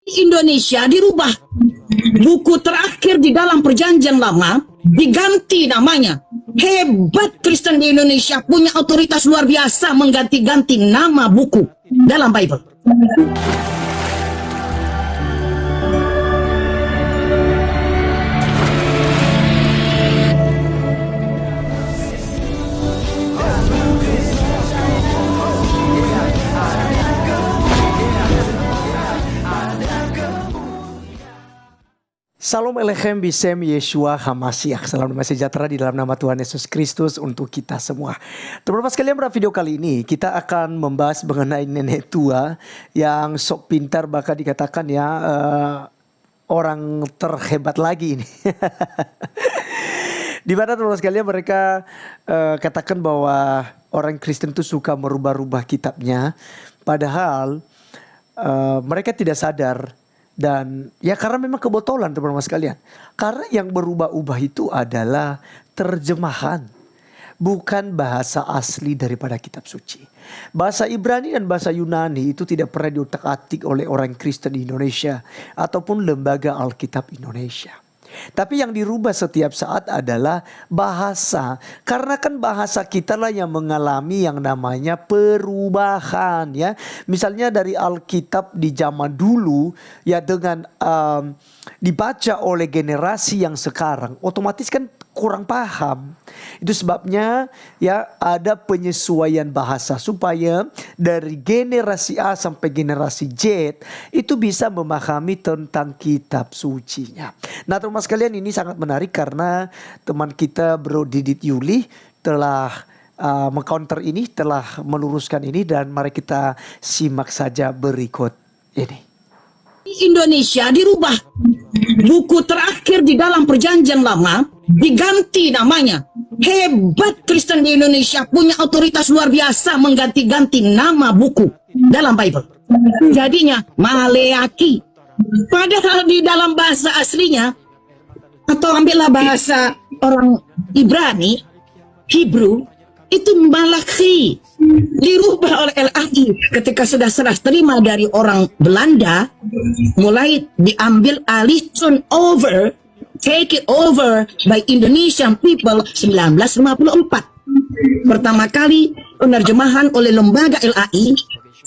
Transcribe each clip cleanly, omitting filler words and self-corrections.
Indonesia dirubah. Buku terakhir di dalam Perjanjian Lama diganti namanya. Hebat Kristen di Indonesia, punya otoritas luar biasa mengganti-ganti nama buku dalam Bible. Salam Elechem Bisem Yeshua Hamasiah. Salam damai sejahtera di dalam nama Tuhan Yesus Kristus untuk kita semua. Teman-teman sekalian, pada video kali ini kita akan membahas mengenai nenek tua yang sok pintar, bahkan dikatakan ya orang terhebat lagi ini. Di mana teman-teman sekalian mereka katakan bahwa orang Kristen itu suka merubah-rubah kitabnya, padahal mereka tidak sadar. Dan ya karena memang kebotolan teman-teman sekalian. Karena yang berubah-ubah itu adalah terjemahan, bukan bahasa asli daripada kitab suci. Bahasa Ibrani dan bahasa Yunani itu tidak pernah diutak-atik oleh orang Kristen di Indonesia ataupun lembaga Alkitab Indonesia. Tapi yang dirubah setiap saat adalah bahasa. Karena kan bahasa kita lah yang mengalami yang namanya perubahan ya. Misalnya dari Alkitab di zaman dulu ya dengan dibaca oleh generasi yang sekarang, otomatis kan kurang paham. Itu sebabnya ya ada penyesuaian bahasa supaya dari generasi A sampai generasi Z itu bisa memahami tentang kitab sucinya. Nah teman sekalian, ini sangat menarik karena teman kita Bro Didit Yuli telah mengcounter ini, telah meluruskan ini, dan mari kita simak saja berikut ini. Indonesia dirubah. Buku terakhir di dalam Perjanjian Lama diganti namanya. Hebat Kristen di Indonesia, punya otoritas luar biasa mengganti-ganti nama buku dalam Bible. Jadinya Maleaki. Padahal di dalam bahasa aslinya, atau ambillah bahasa orang Ibrani, Hebrew, itu Malachi. Dirubah oleh LAI ketika sudah serah terima dari orang Belanda, mulai diambil alih, take it over by Indonesian people 1954. Pertama kali penerjemahan oleh lembaga LAI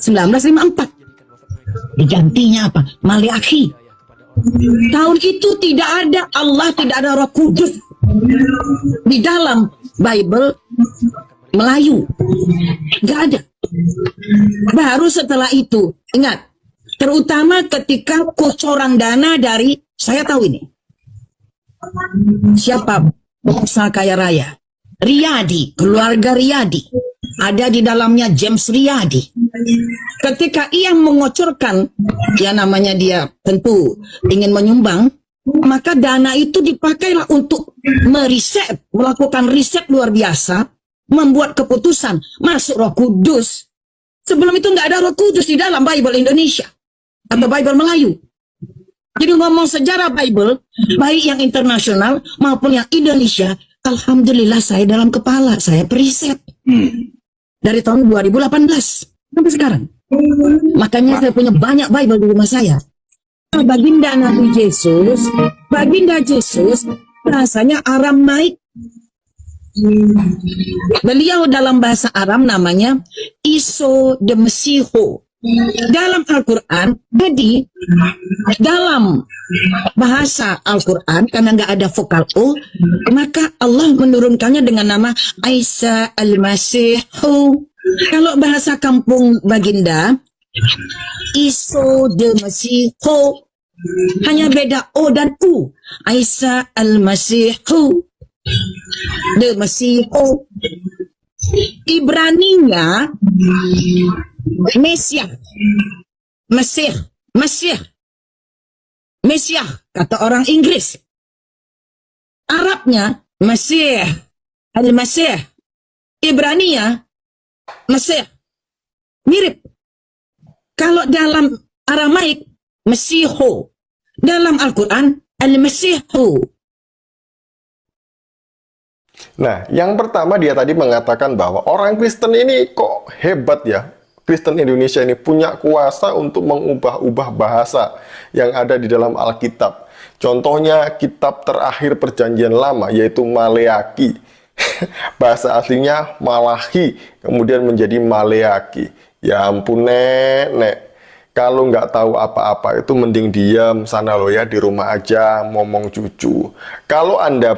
1954. Digantinya apa? Maleaki. Tahun itu tidak ada Allah, tidak ada Roh Kudus di dalam Bible Melayu, gak ada. Baru setelah itu, ingat, terutama ketika kocoran dana dari, saya tahu ini, siapa pengusaha kaya raya, Riyadi, keluarga Riyadi, ada di dalamnya James Riyadi. Ketika ia mengocorkan, ya namanya dia tentu ingin menyumbang, maka dana itu dipakailah untuk meriset, melakukan riset luar biasa, membuat keputusan masuk Roh Kudus. Sebelum itu nggak ada Roh Kudus di dalam Bible Indonesia atau Bible Melayu. Jadi ngomong sejarah Bible, baik yang internasional maupun yang Indonesia, alhamdulillah saya dalam kepala, saya periset dari tahun 2018 sampai sekarang. Makanya saya punya banyak Bible di rumah saya. Baginda Nabi Yesus, Baginda Yesus rasanya Aramaik. Beliau dalam bahasa Aram namanya Iso de Mesiho. Dalam Al-Quran, jadi dalam bahasa Al-Quran karena nggak ada vokal O, maka Allah menurunkannya dengan nama Isa Al-Masihu. Kalau bahasa kampung Baginda, Iso de Mesiho, hanya beda O dan U. Isa Al-Masihu de Mesiho. Ibraninya Mesiah, Mesih, Mesih, Mesiah kata orang Inggris. Arabnya Mesih, Al-Masih. Ibraninya Mesih. Mirip. Kalau dalam Aramaik Mesiho, dalam Al-Quran Al-Masihu. Nah, yang pertama dia tadi mengatakan bahwa orang Kristen ini kok hebat ya. Kristen Indonesia ini punya kuasa untuk mengubah-ubah bahasa yang ada di dalam Alkitab. Contohnya kitab terakhir Perjanjian Lama, yaitu Maleaki. Bahasa aslinya Malachi, kemudian menjadi Maleaki. Ya ampun nek. Kalau nggak tahu apa-apa itu mending diam sana loh ya, di rumah aja ngomong cucu. Kalau Anda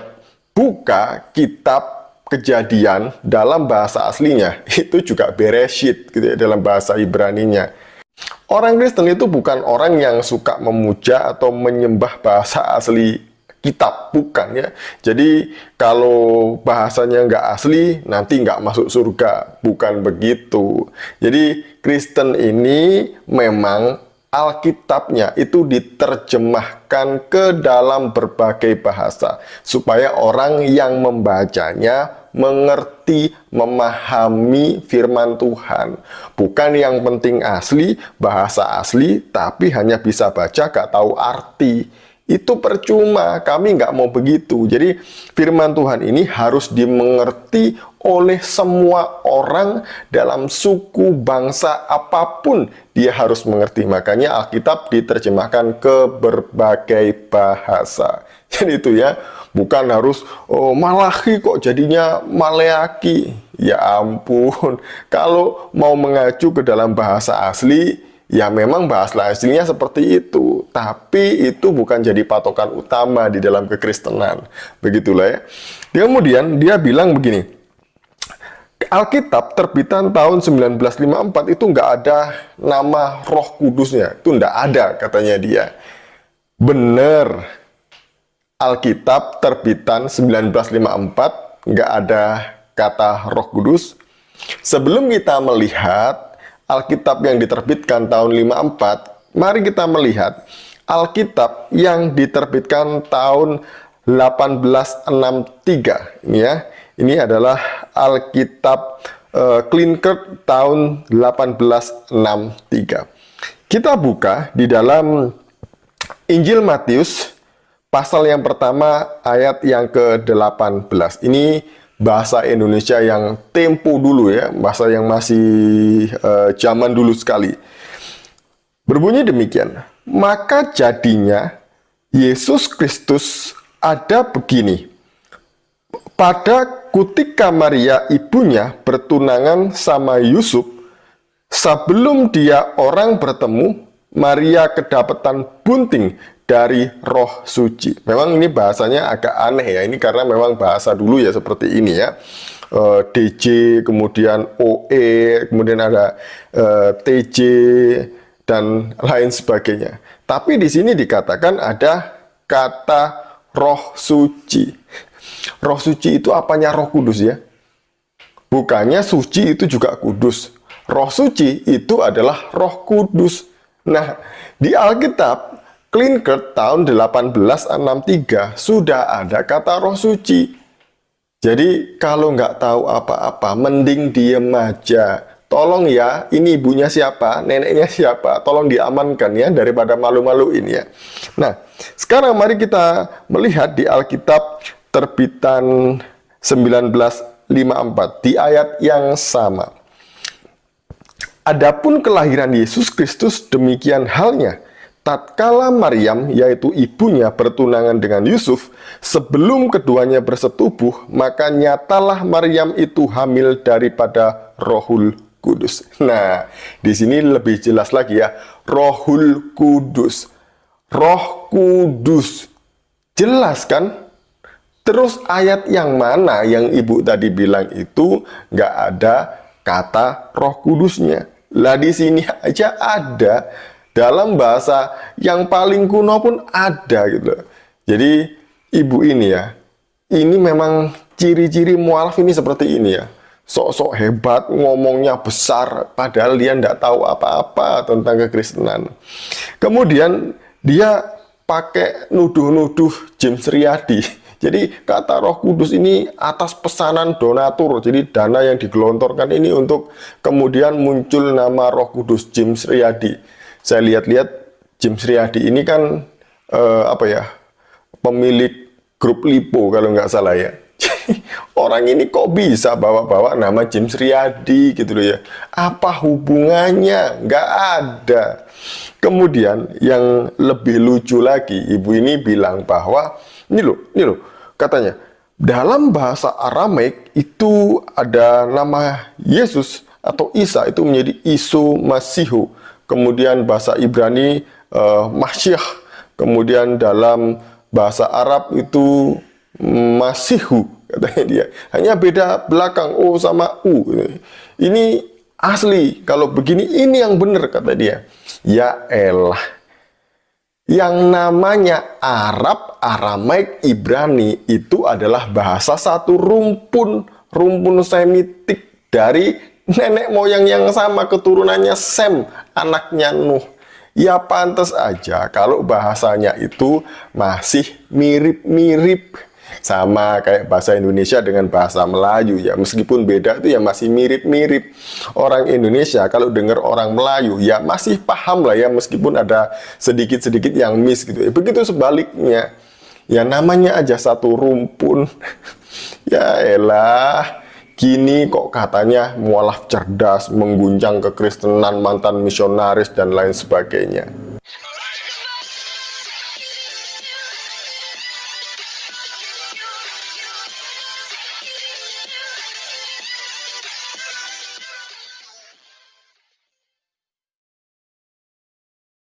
buka kitab Kejadian dalam bahasa aslinya, itu juga Bereshit gitu ya, dalam bahasa Ibraninya. Orang Kristen itu bukan orang yang suka memuja atau menyembah bahasa asli kitab, bukan ya. Jadi kalau bahasanya nggak asli, nanti nggak masuk surga, bukan begitu. Jadi Kristen ini memang Alkitabnya itu diterjemahkan ke dalam berbagai bahasa supaya orang yang membacanya mengerti, memahami firman Tuhan. Bukan yang penting asli, bahasa asli, tapi hanya bisa baca, gak tahu arti. Itu percuma, kami nggak mau begitu. Jadi firman Tuhan ini harus dimengerti oleh semua orang dalam suku, bangsa, apapun dia harus mengerti. Makanya Alkitab diterjemahkan ke berbagai bahasa. Jadi itu ya, bukan harus Malachi kok jadinya Maleaki. Ya ampun, kalau mau mengacu ke dalam bahasa asli, ya memang bahasa aslinya seperti itu, tapi itu bukan jadi patokan utama di dalam kekristenan. Begitulah ya. Kemudian dia bilang begini, Alkitab terbitan tahun 1954 itu nggak ada nama Roh Kudusnya, itu nggak ada katanya dia. Bener, Alkitab terbitan 1954 nggak ada kata Roh Kudus. Sebelum kita melihat Alkitab yang diterbitkan tahun 54, mari kita melihat Alkitab yang diterbitkan tahun 1863. Ini ya, ini adalah Alkitab Klinkert tahun 1863. Kita buka di dalam Injil Matius pasal yang pertama ayat yang ke-18. Ini bahasa Indonesia yang tempo dulu ya, bahasa yang masih zaman dulu sekali. Berbunyi demikian, maka jadinya Yesus Kristus ada begini. Pada ketika Maria ibunya bertunangan sama Yusuf, sebelum dia orang bertemu, Maria kedapatan bunting dari Roh Suci. Memang ini bahasanya agak aneh ya, ini karena memang bahasa dulu ya seperti ini ya. DJ, kemudian OE, kemudian ada TJ dan lain sebagainya. Tapi di sini dikatakan ada kata Roh Suci. Roh Suci itu apanya Roh Kudus ya? Bukannya suci itu juga kudus. Roh Suci itu adalah Roh Kudus. Nah, di Alkitab Klinkert tahun 1863 sudah ada kata Roh Suci. Jadi kalau nggak tahu apa-apa, mending diem aja. Tolong ya, ini ibunya siapa, neneknya siapa, tolong diamankan ya, daripada malu-maluin ya. Nah, sekarang mari kita melihat di Alkitab terbitan 1954, di ayat yang sama. Adapun kelahiran Yesus Kristus demikian halnya. Tatkala Maryam, yaitu ibunya, bertunangan dengan Yusuf, sebelum keduanya bersetubuh, maka nyatalah Maryam itu hamil daripada Rohul Kudus. Nah, di sini lebih jelas lagi ya, Rohul Kudus. Roh Kudus. Jelas kan? Terus ayat yang mana yang ibu tadi bilang itu nggak ada kata Roh Kudusnya? Lah di sini aja ada. Dalam bahasa yang paling kuno pun ada gitu. Jadi ibu ini ya, ini memang ciri-ciri mualaf ini seperti ini ya. Sok-sok hebat, ngomongnya besar, padahal dia tidak tahu apa-apa tentang kekristenan. Kemudian dia pakai nuduh-nuduh James Riyadi. Jadi kata Roh Kudus ini atas pesanan donatur. Jadi dana yang digelontorkan ini untuk kemudian muncul nama Roh Kudus James Riyadi. Saya lihat-lihat James Riyadi ini kan pemilik grup Lipo kalau nggak salah ya. Orang ini kok bisa bawa-bawa nama James Riyadi gitu loh ya. Apa hubungannya? Nggak ada. Kemudian yang lebih lucu lagi, ibu ini bilang bahwa ini loh, katanya dalam bahasa Aramaik itu ada nama Yesus atau Isa itu menjadi Isu Masihu. Kemudian bahasa Ibrani Masyiah. Kemudian dalam bahasa Arab itu Masihu katanya dia. Hanya beda belakang O sama U. Ini asli. Kalau begini ini yang benar kata dia. Ya elah. Yang namanya Arab, Aramaik, Ibrani itu adalah bahasa satu rumpun Semitik dari nenek moyang yang sama, keturunannya Sem, anaknya Nuh. Ya pantas aja kalau bahasanya itu masih mirip-mirip. Sama kayak bahasa Indonesia dengan bahasa Melayu ya. Meskipun beda itu ya masih mirip-mirip. Orang Indonesia kalau dengar orang Melayu ya masih paham lah ya. Meskipun ada sedikit-sedikit yang miss gitu. Begitu sebaliknya. Ya namanya aja satu rumpun. Ya elah. Kini kok katanya mualaf cerdas, mengguncang kekristenan, mantan misionaris dan lain sebagainya.